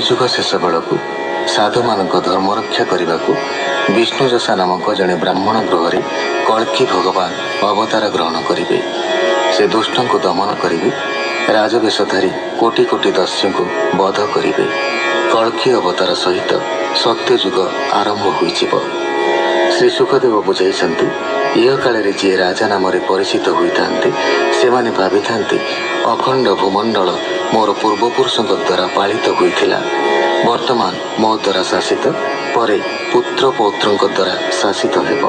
कलिजुग शेष बेलू साधु मान धर्म रक्षा करने को विष्णुजसा नामक जड़े ब्राह्मण गृह कल्की भगवान अवतार ग्रहण करेंगे। से दुष्ट को दमन करेंगे, राजवेशधारी कोटि कोटि दस्यु को वध करेंगे। कल्की अवतार सहित सत्ययुग आरंभ हो। श्री सुखदेव बुझाई यह काल जी राजा नाम परिचित होता से भावी था अखंड भूमंडल मोर पूर्वपुरुषों द्वारा पालित होता, वर्तमान मो द्वारा शासित परे पुत्र पौत्रों द्वारा शासित हेब।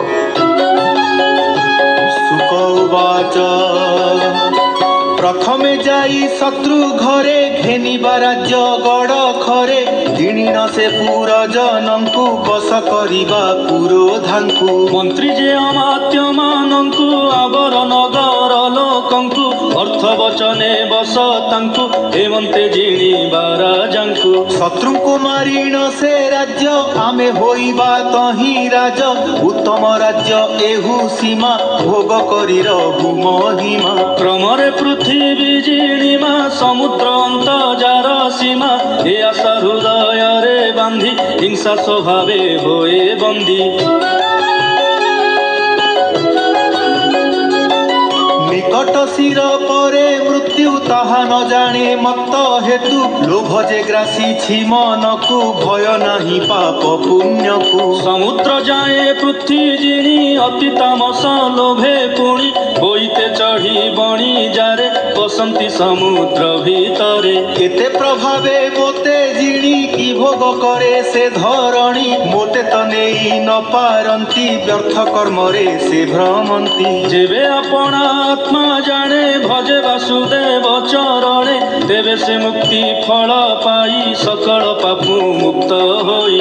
प्रथमे जाई शत्रु घरे घेनिबा राज्य गड़ खरे दिणीन से पुरजनंकु बस करिबा पुरोधांकु मंत्री जे अमात्य मानंकु आवर नगर लोकंकु अर्थ वचने बस तांकु हेमंते जिणीबा राजांकु शत्रु को मारिण से राज्य आमे होइबा तही राज उत्तम राज्य एहु सीमा भोग करी रहु महिमा क्रमरे पृथ्वी जिणीमा समुद्र अंतजार सीमा ए आशा हृदय रे बांधी हिंसा स्वभावे होए बंदी निकट शिर परे मृत्यु ताहा न जाने मत हेतु लोभ जे ग्रासी छी मन को भय नाही पाप पुण्य को समुद्र जाए पृथ्वी जिणी अति तामस लोभे पुणी बोईते चढ़ी बणी जारे बसंती समुद्र भीतरे एते प्रभावे मोते जिणी की भोग करे से धरणी मोते त नेई न पारंती व्यर्थ कर्म रे से भ्रमंती जेबे अपना आत्मा जाने भजे वासुदेव चरणे तेबे से मुक्ति फल पाई सकल पापु मुक्त होई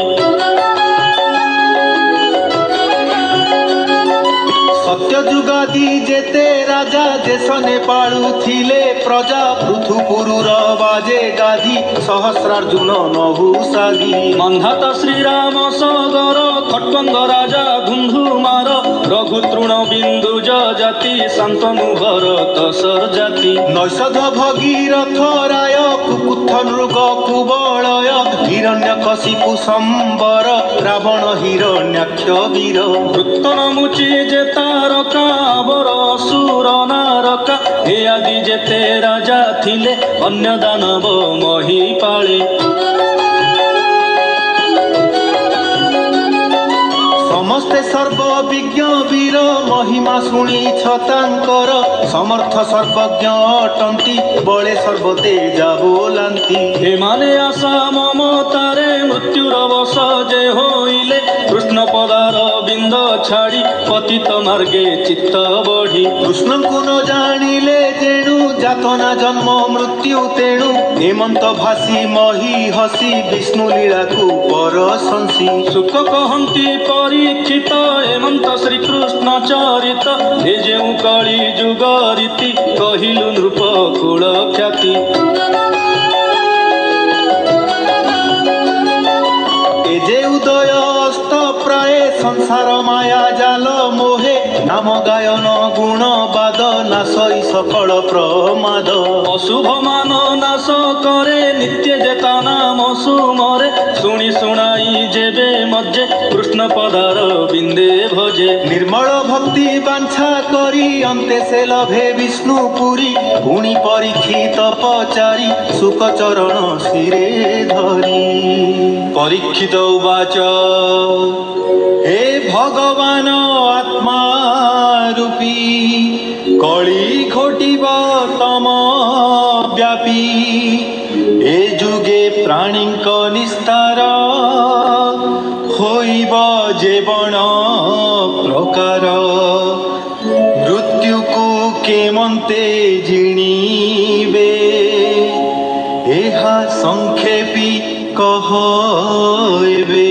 सत्य जुगादी जेते राजा देशने पालू थिले प्रजा पृथुपुरुर बाजे गाधी सहस्रार्जुन नहु साधी मंधाता श्रीराम सगर खट्टंग राजा धुंधुमार रघु तृण बिंदु जाति शांतनु भरत सर जाति नैषध भगीरथ राय कुकुत्थ नृग कुबलय हिरण्यकशिपु संबर रावण हिरण्याक्ष वीर वृत्तन मुचि जेता रकाबर असुर नारका हे आदि जेते राजा थिले अन्य दानव मही पाले समस्ते सर्वविज्ञ वीर महिमा शुणी छतांकर समर्थ सर्वज्ञ अटंती बले सर्वतेजा बोलांती हे माने आशा ममतारे मृत्युर बस जे होइले कृष्ण पदार बिंद छाड़ी पतित मार्गे चित्त बढ़ी कृष्ण को न जानिले जेणु जातना जन्म मृत्यु तेणु हेमंत भासी मही हसी विष्णु लीला को परशंसी सुख कहंती परीक्षित हेमंत श्री कृष्ण चरित हे जेउ कली जुग रीति कहिलु नृप कुल ख्याति ए जे उदय अस्त प्राय संसार माया जाल मोहे नाम गायन गुण बाद नाशई सकल प्रमाद अशुभ मान नाश करे नित्य जेता नाम सुमरे शुणी शुणाई जेबे मज्जे कृष्ण पदार बिंदे भजे निर्मल भक्ति बांछा करी अंते से लभे विष्णुपुरी पुणी परीक्षित पचारी सुख चरण शिरे धरी परीक्षित उवाच हे भगवान आत्मा रूपी कली घोटिब तम व्यापी ए जुगे प्राणीक निस्तार होइब जेवण प्रकार मृत्यु को केमंते जिणीबे एहा संक्षेपी कहबे।